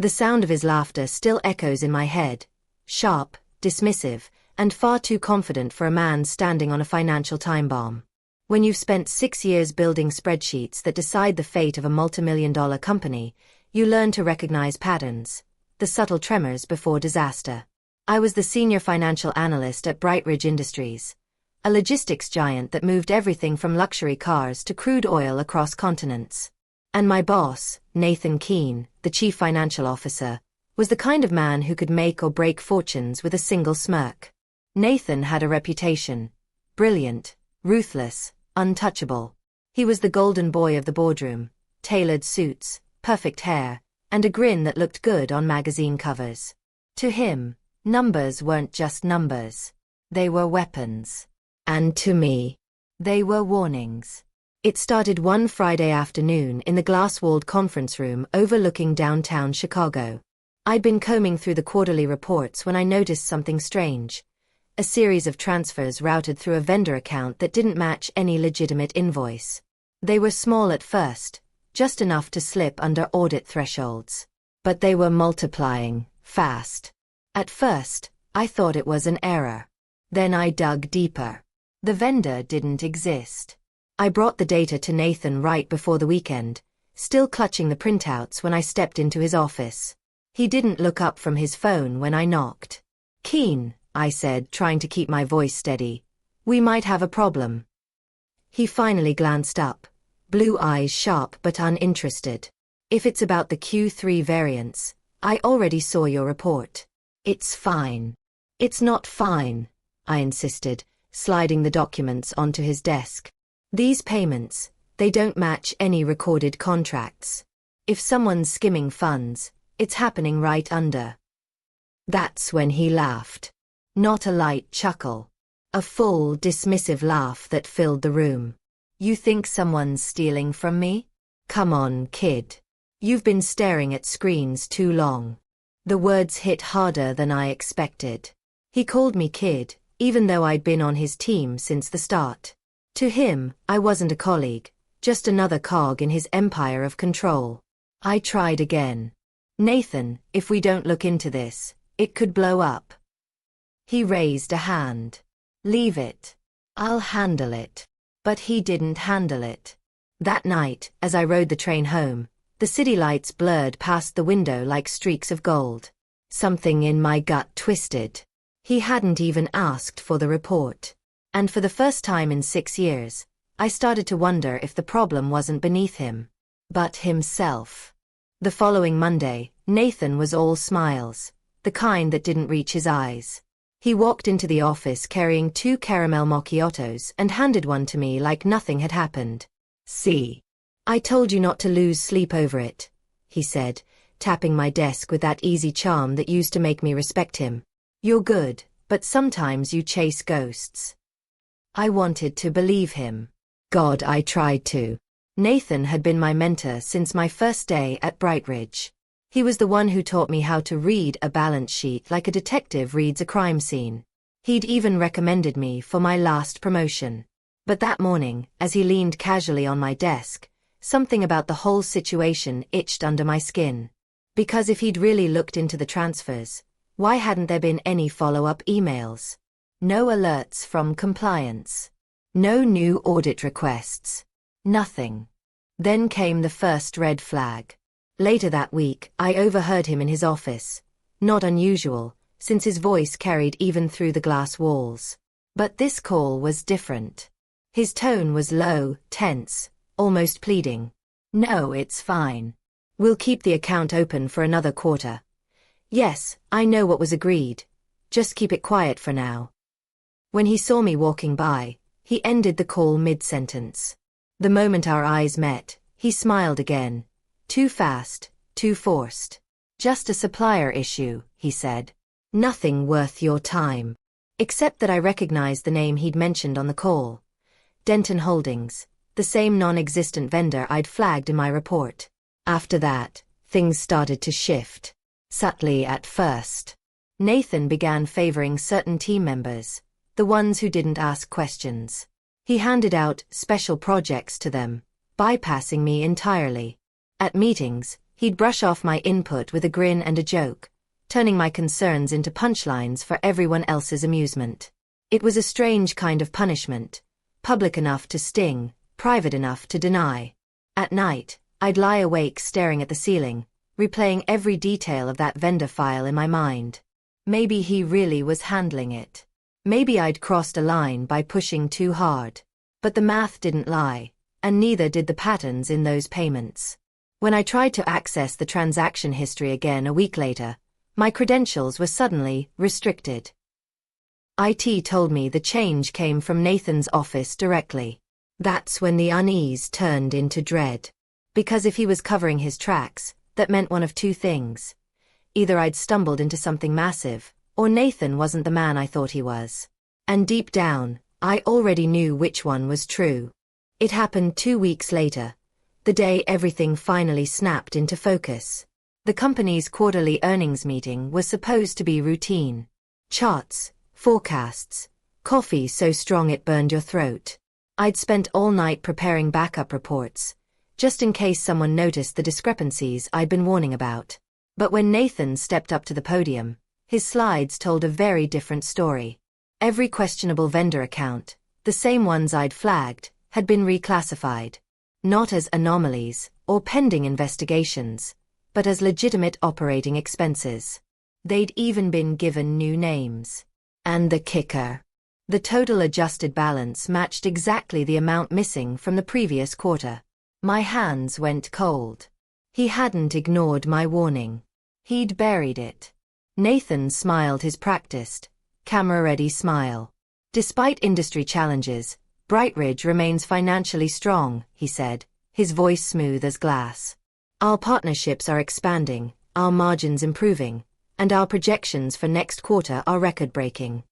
The sound of his laughter still echoes in my head, sharp, dismissive, and far too confident for a man standing on a financial time bomb. When you've spent 6 years building spreadsheets that decide the fate of a multimillion-dollar company, you learn to recognize patterns, the subtle tremors before disaster. I was the senior financial analyst at Brightridge Industries, a logistics giant that moved everything from luxury cars to crude oil across continents. And my boss, Nathan Keene, the chief financial officer, was the kind of man who could make or break fortunes with a single smirk. Nathan had a reputation: brilliant, ruthless, untouchable. He was the golden boy of the boardroom, tailored suits, perfect hair, and a grin that looked good on magazine covers. To him, numbers weren't just numbers. They were weapons. And to me, they were warnings. It started one Friday afternoon in the glass-walled conference room overlooking downtown Chicago. I'd been combing through the quarterly reports when I noticed something strange. A series of transfers routed through a vendor account that didn't match any legitimate invoice. They were small at first, just enough to slip under audit thresholds. But they were multiplying, fast. At first, I thought it was an error. Then I dug deeper. The vendor didn't exist. I brought the data to Nathan right before the weekend, still clutching the printouts when I stepped into his office. He didn't look up from his phone when I knocked. "Keene," I said, trying to keep my voice steady, "we might have a problem." He finally glanced up, blue eyes sharp but uninterested. "If it's about the Q3 variance, I already saw your report." "It's fine." "It's not fine," I insisted, sliding the documents onto his desk. "These payments, they don't match any recorded contracts. If someone's skimming funds, it's happening right under." That's when he laughed. Not a light chuckle. A full, dismissive laugh that filled the room. "You think someone's stealing from me? Come on, kid. You've been staring at screens too long." The words hit harder than I expected. He called me kid, even though I'd been on his team since the start. To him, I wasn't a colleague, just another cog in his empire of control. I tried again. "Nathan, if we don't look into this, it could blow up." He raised a hand. "Leave it. I'll handle it." But he didn't handle it. That night, as I rode the train home, the city lights blurred past the window like streaks of gold. Something in my gut twisted. He hadn't even asked for the report. And for the first time in 6 years, I started to wonder if the problem wasn't beneath him, but himself. The following Monday, Nathan was all smiles, the kind that didn't reach his eyes. He walked into the office carrying 2 caramel macchiatos and handed one to me like nothing had happened. "See? I told you not to lose sleep over it," he said, tapping my desk with that easy charm that used to make me respect him. "You're good, but sometimes you chase ghosts." I wanted to believe him. God, I tried to. Nathan had been my mentor since my first day at Brightridge. He was the one who taught me how to read a balance sheet like a detective reads a crime scene. He'd even recommended me for my last promotion. But that morning, as he leaned casually on my desk, something about the whole situation itched under my skin. Because if he'd really looked into the transfers, why hadn't there been any follow-up emails? No alerts from compliance. No new audit requests. Nothing. Then came the first red flag. Later that week, I overheard him in his office. Not unusual, since his voice carried even through the glass walls. But this call was different. His tone was low, tense, almost pleading. "No, it's fine. We'll keep the account open for another quarter. Yes, I know what was agreed. Just keep it quiet for now." When he saw me walking by, he ended the call mid-sentence. The moment our eyes met, he smiled again. "Too fast, too forced. Just a supplier issue," he said. "Nothing worth your time." Except that I recognized the name he'd mentioned on the call. Denton Holdings, the same non-existent vendor I'd flagged in my report. After that, things started to shift. Subtly at first. Nathan began favoring certain team members, the ones who didn't ask questions. He handed out special projects to them, bypassing me entirely. At meetings, He'd brush off my input with a grin and a joke, turning my concerns into punchlines for everyone else's amusement. It was a strange kind of punishment, public enough to sting, private enough to deny. At night, I'd lie awake staring at the ceiling, replaying every detail of that vendor file in my mind. Maybe he really was handling it. Maybe I'd crossed a line by pushing too hard. But the math didn't lie, and neither did the patterns in those payments. When I tried to access the transaction history again a week later, my credentials were suddenly restricted. IT told me the change came from Nathan's office directly. That's when the unease turned into dread. Because if he was covering his tracks, that meant one of two things. Either I'd stumbled into something massive, or Nathan wasn't the man I thought he was. And deep down, I already knew which one was true. It happened 2 weeks later, the day everything finally snapped into focus. The company's quarterly earnings meeting was supposed to be routine. Charts, forecasts, coffee so strong it burned your throat. I'd spent all night preparing backup reports, just in case someone noticed the discrepancies I'd been warning about. But when Nathan stepped up to the podium, his slides told a very different story. Every questionable vendor account, the same ones I'd flagged, had been reclassified. Not as anomalies or pending investigations, but as legitimate operating expenses. They'd even been given new names. And the kicker. The total adjusted balance matched exactly the amount missing from the previous quarter. My hands went cold. He hadn't ignored my warning. He'd buried it. Nathan smiled his practiced, camera-ready smile. Despite industry challenges, Brightridge remains financially strong, he said, his voice smooth as glass. Our partnerships are expanding, our margins improving, and our projections for next quarter are record-breaking.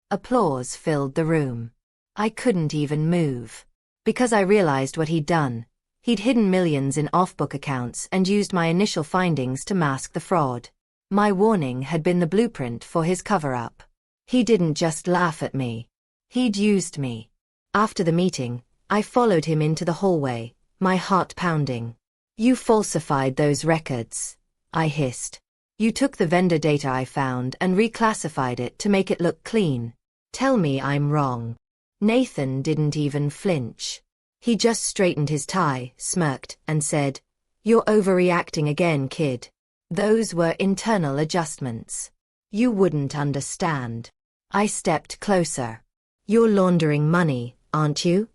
Applause filled the room. I couldn't even move. Because I realized what he'd done. He'd hidden millions in off-book accounts and used my initial findings to mask the fraud. My warning had been the blueprint for his cover-up. He didn't just laugh at me. He'd used me. After the meeting, I followed him into the hallway, my heart pounding. You falsified those records, I hissed. You took the vendor data I found and reclassified it to make it look clean. Tell me I'm wrong. Nathan didn't even flinch. He just straightened his tie, smirked, and said, "You're overreacting again, kid. Those were internal adjustments. You wouldn't understand." I stepped closer. "You're laundering money, aren't you?"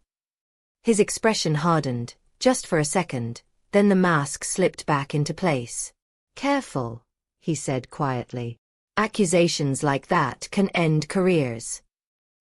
His expression hardened, just for a second, then the mask slipped back into place. "Careful," he said quietly. "Accusations like that can end careers."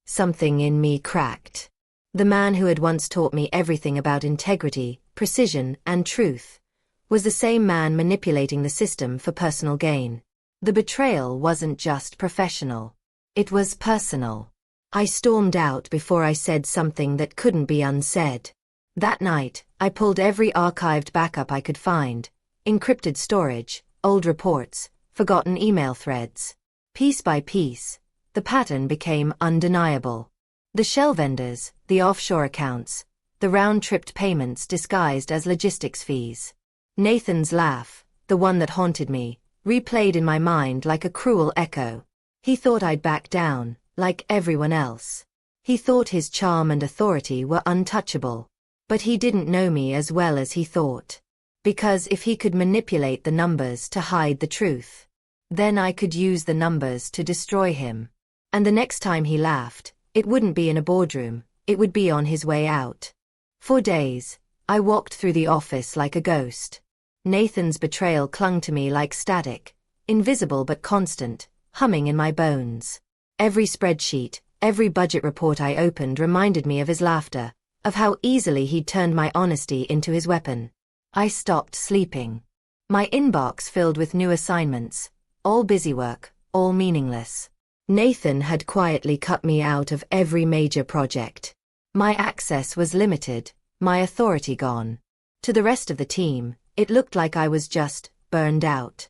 Something in me cracked. The man who had once taught me everything about integrity, precision, and truth was the same man manipulating the system for personal gain. The betrayal wasn't just professional. It was personal. I stormed out before I said something that couldn't be unsaid. That night, I pulled every archived backup I could find, encrypted storage, old reports, forgotten email threads. Piece by piece, the pattern became undeniable. The shell vendors, the offshore accounts, the round-tripped payments disguised as logistics fees. Nathan's laugh, the one that haunted me, replayed in my mind like a cruel echo. He thought I'd back down, like everyone else. He thought his charm and authority were untouchable. But he didn't know me as well as he thought. Because if he could manipulate the numbers to hide the truth, then I could use the numbers to destroy him. And the next time he laughed, it wouldn't be in a boardroom, it would be on his way out. For days, I walked through the office like a ghost. Nathan's betrayal clung to me like static, invisible but constant, humming in my bones. Every spreadsheet, every budget report I opened reminded me of his laughter, of how easily he'd turned my honesty into his weapon. I stopped sleeping. My inbox filled with new assignments, all busy work, all meaningless. Nathan had quietly cut me out of every major project. My access was limited, my authority gone. To the rest of the team, it looked like I was just burned out.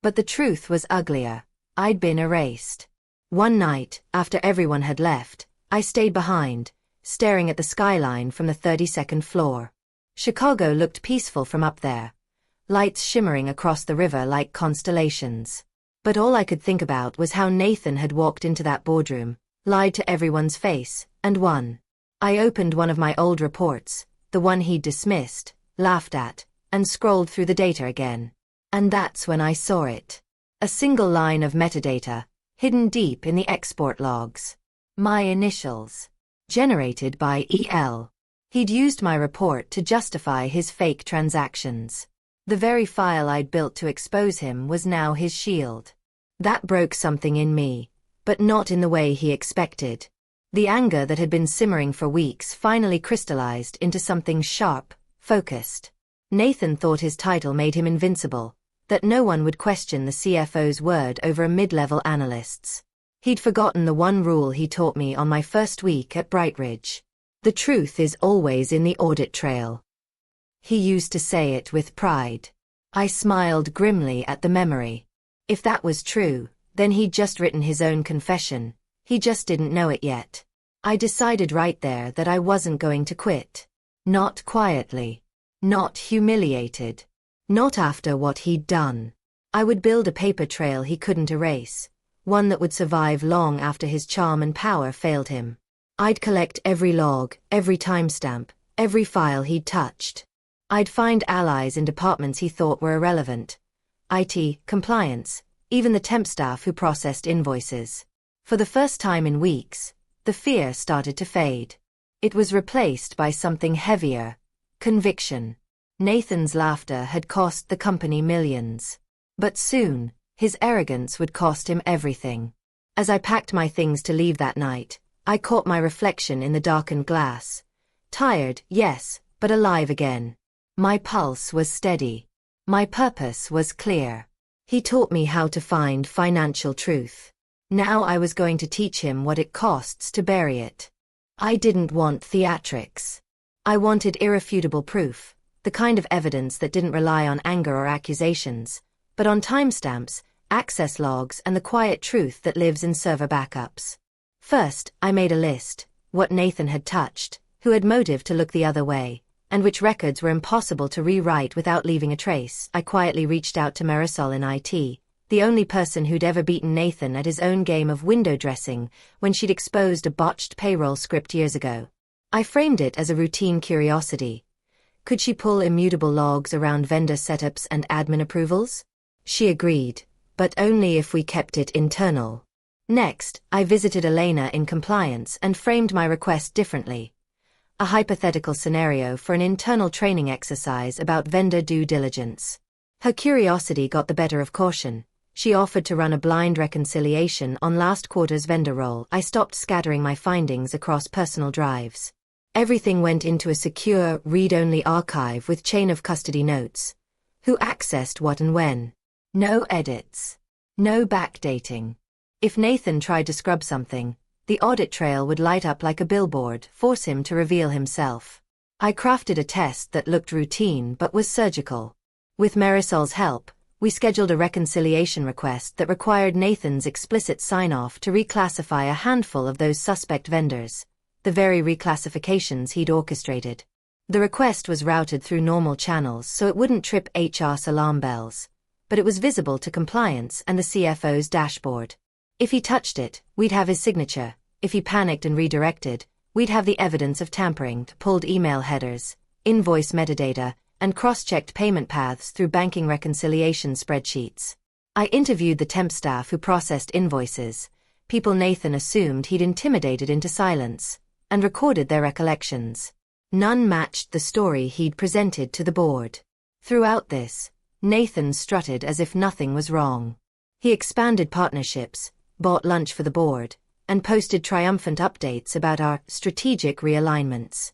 But the truth was uglier. I'd been erased. One night, after everyone had left, I stayed behind, staring at the skyline from the 32nd floor. Chicago looked peaceful from up there, lights shimmering across the river like constellations. But all I could think about was how Nathan had walked into that boardroom, lied to everyone's face, and won. I opened one of my old reports, the one he'd dismissed, laughed at, and scrolled through the data again. And that's when I saw it. A single line of metadata, hidden deep in the export logs. My initials. Generated by EL. He'd used my report to justify his fake transactions. The very file I'd built to expose him was now his shield. That broke something in me, but not in the way he expected. The anger that had been simmering for weeks finally crystallized into something sharp, focused. Nathan thought his title made him invincible, that no one would question the CFO's word over a mid-level analyst's. He'd forgotten the one rule he taught me on my first week at Brightridge. The truth is always in the audit trail. He used to say it with pride. I smiled grimly at the memory. If that was true, then he'd just written his own confession. He just didn't know it yet. I decided right there that I wasn't going to quit. Not quietly. Not humiliated. Not after what he'd done. I would build a paper trail he couldn't erase, one that would survive long after his charm and power failed him. I'd collect every log, every timestamp, every file he'd touched. I'd find allies in departments he thought were irrelevant. IT, compliance, even the temp staff who processed invoices. For the first time in weeks, the fear started to fade. It was replaced by something heavier. Conviction. Nathan's laughter had cost the company millions. But soon, his arrogance would cost him everything. As I packed my things to leave that night, I caught my reflection in the darkened glass. Tired, yes, but alive again. My pulse was steady. My purpose was clear. He taught me how to find financial truth. Now I was going to teach him what it costs to bury it. I didn't want theatrics. I wanted irrefutable proof, the kind of evidence that didn't rely on anger or accusations, but on timestamps, access logs, and the quiet truth that lives in server backups. First, I made a list, what Nathan had touched, who had motive to look the other way, and which records were impossible to rewrite without leaving a trace. I quietly reached out to Marisol in IT, the only person who'd ever beaten Nathan at his own game of window dressing when she'd exposed a botched payroll script years ago. I framed it as a routine curiosity. Could she pull immutable logs around vendor setups and admin approvals? She agreed, but only if we kept it internal. Next, I visited Elena in compliance and framed my request differently. A hypothetical scenario for an internal training exercise about vendor due diligence. Her curiosity got the better of caution. She offered to run a blind reconciliation on last quarter's vendor roll. I stopped scattering my findings across personal drives. Everything went into a secure, read-only archive with chain of custody notes. Who accessed what and when. No edits. No backdating. If Nathan tried to scrub something, the audit trail would light up like a billboard, force him to reveal himself. I crafted a test that looked routine but was surgical. With Marisol's help, we scheduled a reconciliation request that required Nathan's explicit sign-off to reclassify a handful of those suspect vendors, the very reclassifications he'd orchestrated. The request was routed through normal channels so it wouldn't trip HR's alarm bells, but it was visible to compliance and the CFO's dashboard. If he touched it, we'd have his signature. If he panicked and redirected, we'd have the evidence of tampering, pulled email headers, invoice metadata, and cross-checked payment paths through banking reconciliation spreadsheets. I interviewed the temp staff who processed invoices, people Nathan assumed he'd intimidated into silence, and recorded their recollections. None matched the story he'd presented to the board. Throughout this, Nathan strutted as if nothing was wrong. He expanded partnerships, bought lunch for the board, and posted triumphant updates about our strategic realignments.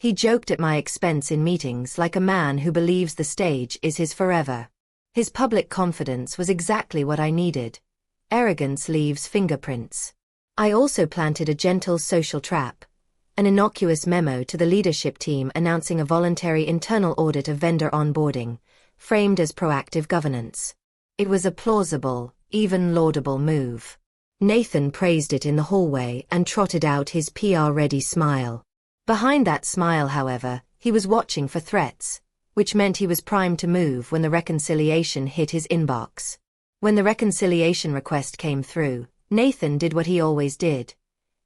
He joked at my expense in meetings like a man who believes the stage is his forever. His public confidence was exactly what I needed. Arrogance leaves fingerprints. I also planted a gentle social trap, an innocuous memo to the leadership team announcing a voluntary internal audit of vendor onboarding, framed as proactive governance. It was a plausible, even laudable move. Nathan praised it in the hallway and trotted out his PR-ready smile. Behind that smile, however, he was watching for threats. which meant he was primed to move when the reconciliation hit his inbox. When the reconciliation request came through, Nathan did what he always did.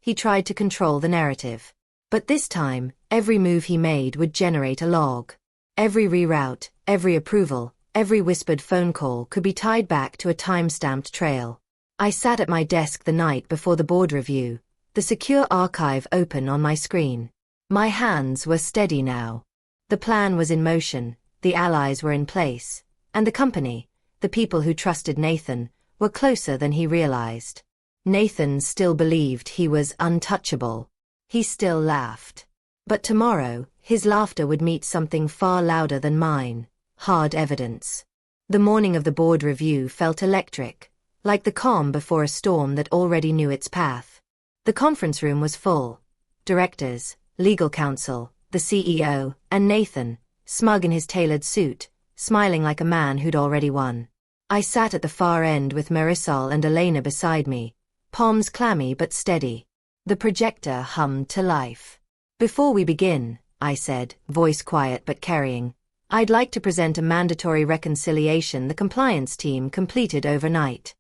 He tried to control the narrative. But this time, every move he made would generate a log. Every reroute, every approval, every whispered phone call could be tied back to a time-stamped trail. I sat at my desk the night before the board review, the secure archive open on my screen. My hands were steady now. The plan was in motion, the allies were in place, and the company, the people who trusted Nathan, were closer than he realized. Nathan still believed he was untouchable. He still laughed. But tomorrow, his laughter would meet something far louder than mine: hard evidence. The morning of the board review felt electric, like the calm before a storm that already knew its path. The conference room was full. Directors, legal counsel, the CEO, and Nathan, smug in his tailored suit, smiling like a man who'd already won. I sat at the far end with Marisol and Elena beside me, palms clammy but steady. The projector hummed to life. "Before we begin," I said, voice quiet but carrying, "I'd like to present a mandatory reconciliation the compliance team completed overnight."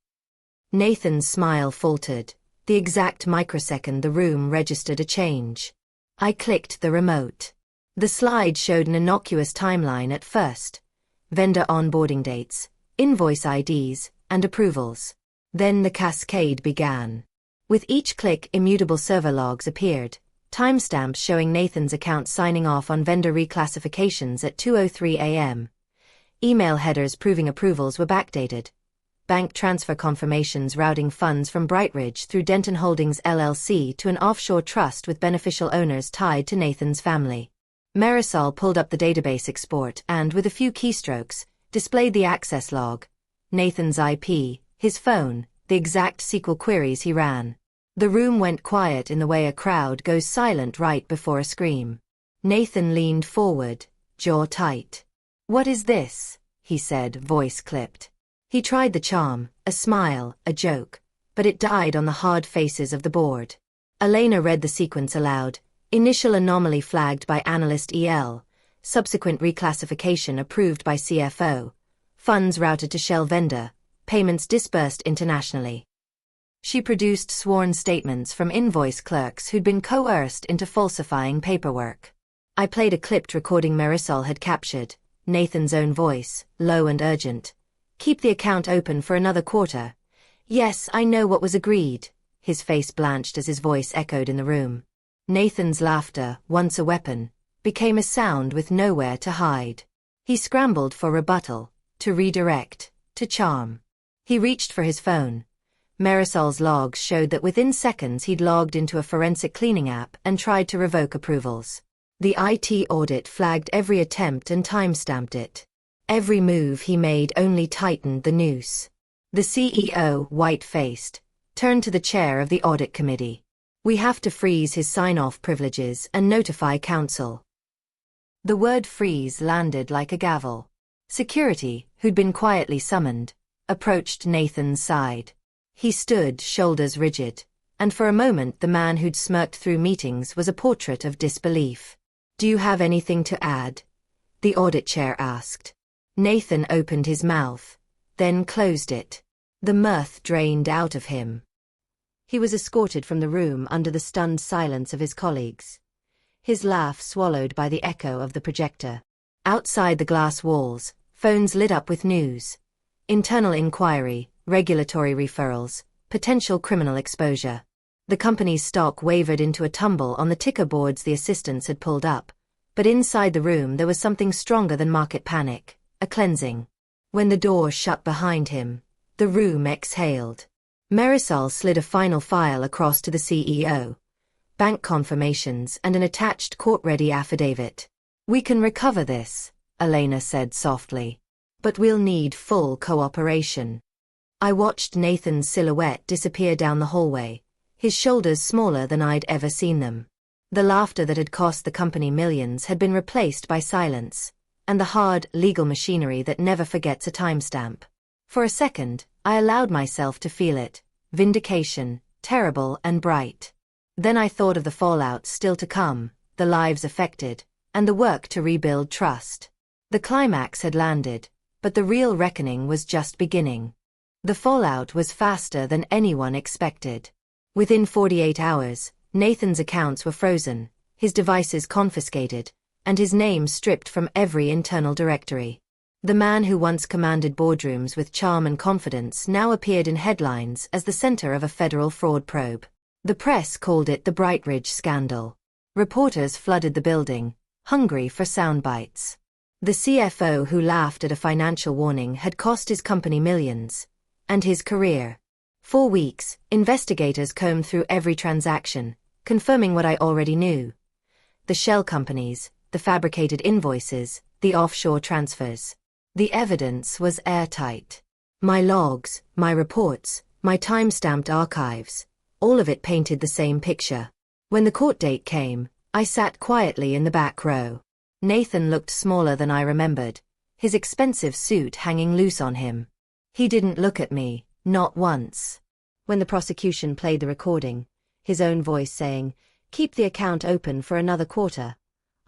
Nathan's smile faltered. The exact microsecond the room registered a change. I clicked the remote. The slide showed an innocuous timeline at first: vendor onboarding dates, invoice IDs, and approvals. Then the cascade began. With each click, immutable server logs appeared, timestamps showing Nathan's account signing off on vendor reclassifications at 2:03 a.m. Email headers proving approvals were backdated. Bank transfer confirmations routing funds from Brightridge through Denton Holdings LLC to an offshore trust with beneficial owners tied to Nathan's family. Marisol pulled up the database export and, with a few keystrokes, displayed the access log. Nathan's IP, his phone, the exact SQL queries he ran. The room went quiet in the way a crowd goes silent right before a scream. Nathan leaned forward, jaw tight. "What is this?" he said, voice clipped. He tried the charm, a smile, a joke, but it died on the hard faces of the board. Elena read the sequence aloud: initial anomaly flagged by analyst EL, subsequent reclassification approved by CFO, funds routed to shell vendor, payments disbursed internationally. She produced sworn statements from invoice clerks who'd been coerced into falsifying paperwork. I played a clipped recording Marisol had captured, Nathan's own voice, low and urgent. "Keep the account open for another quarter." "Yes, I know what was agreed." His face blanched as his voice echoed in the room. Nathan's laughter, once a weapon, became a sound with nowhere to hide. He scrambled for rebuttal, to redirect, to charm. He reached for his phone. Marisol's logs showed that within seconds he'd logged into a forensic cleaning app and tried to revoke approvals. The IT audit flagged every attempt and timestamped it. Every move he made only tightened the noose. The CEO, white-faced, turned to the chair of the audit committee. "We have to freeze his sign-off privileges and notify counsel." The word freeze landed like a gavel. Security, who'd been quietly summoned, approached Nathan's side. He stood, shoulders rigid, and for a moment the man who'd smirked through meetings was a portrait of disbelief. "Do you have anything to add?" the audit chair asked. Nathan opened his mouth, then closed it. The mirth drained out of him. He was escorted from the room under the stunned silence of his colleagues, his laugh swallowed by the echo of the projector. Outside the glass walls, phones lit up with news. Internal inquiry, regulatory referrals, potential criminal exposure. The company's stock wavered into a tumble on the ticker boards the assistants had pulled up, but inside the room there was something stronger than market panic. A cleansing. When the door shut behind him, the room exhaled. Marisol slid a final file across to the CEO. Bank confirmations and an attached court-ready affidavit. "We can recover this," Elena said softly. "But we'll need full cooperation." I watched Nathan's silhouette disappear down the hallway, his shoulders smaller than I'd ever seen them. The laughter that had cost the company millions had been replaced by silence, and the hard, legal machinery that never forgets a timestamp. For a second, I allowed myself to feel it: vindication, terrible and bright. Then I thought of the fallout still to come, the lives affected, and the work to rebuild trust. The climax had landed, but the real reckoning was just beginning. The fallout was faster than anyone expected. Within 48 hours, Nathan's accounts were frozen, his devices confiscated, and his name stripped from every internal directory. The man who once commanded boardrooms with charm and confidence now appeared in headlines as the center of a federal fraud probe. The press called it the Brightridge scandal. Reporters flooded the building, hungry for sound bites. The CFO who laughed at a financial warning had cost his company millions, and his career. For weeks, investigators combed through every transaction, confirming what I already knew. The shell companies, the fabricated invoices, the offshore transfers. The evidence was airtight. My logs, my reports, my time-stamped archives, all of it painted the same picture. When the court date came, I sat quietly in the back row. Nathan looked smaller than I remembered, his expensive suit hanging loose on him. He didn't look at me, not once. When the prosecution played the recording, his own voice saying, "Keep the account open for another quarter,"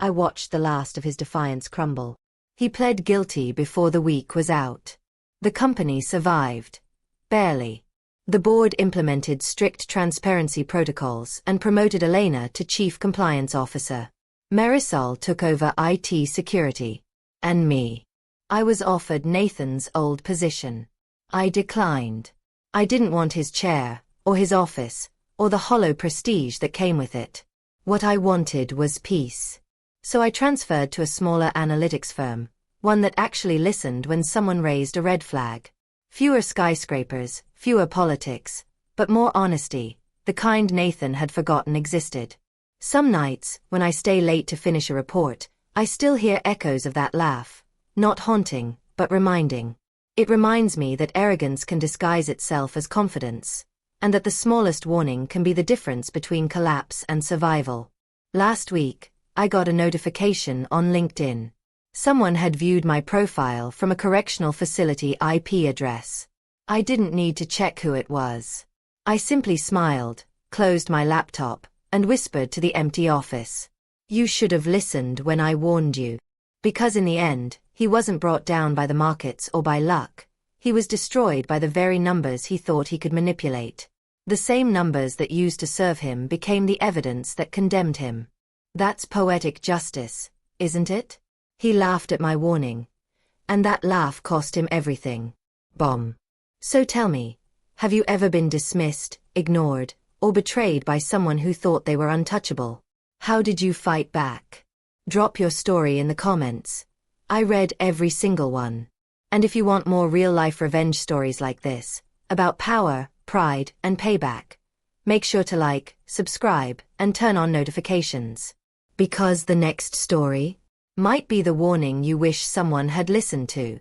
I watched the last of his defiance crumble. He pled guilty before the week was out. The company survived. Barely. The board implemented strict transparency protocols and promoted Elena to Chief Compliance Officer. Marisol took over IT security. And me. I was offered Nathan's old position. I declined. I didn't want his chair, or his office, or the hollow prestige that came with it. What I wanted was peace. So I transferred to a smaller analytics firm, one that actually listened when someone raised a red flag. Fewer skyscrapers, fewer politics, but more honesty, the kind Nathan had forgotten existed. Some nights, when I stay late to finish a report, I still hear echoes of that laugh, not haunting, but reminding. It reminds me that arrogance can disguise itself as confidence, and that the smallest warning can be the difference between collapse and survival. Last week, I got a notification on LinkedIn. Someone had viewed my profile from a correctional facility IP address. I didn't need to check who it was. I simply smiled, closed my laptop, and whispered to the empty office. "You should have listened when I warned you." Because in the end, he wasn't brought down by the markets or by luck. He was destroyed by the very numbers he thought he could manipulate. The same numbers that used to serve him became the evidence that condemned him. That's poetic justice, isn't it? He laughed at my warning. And that laugh cost him everything. Bomb. So tell me, have you ever been dismissed, ignored, or betrayed by someone who thought they were untouchable? How did you fight back? Drop your story in the comments. I read every single one. And if you want more real-life revenge stories like this, about power, pride, and payback, make sure to like, subscribe, and turn on notifications. Because the next story might be the warning you wish someone had listened to.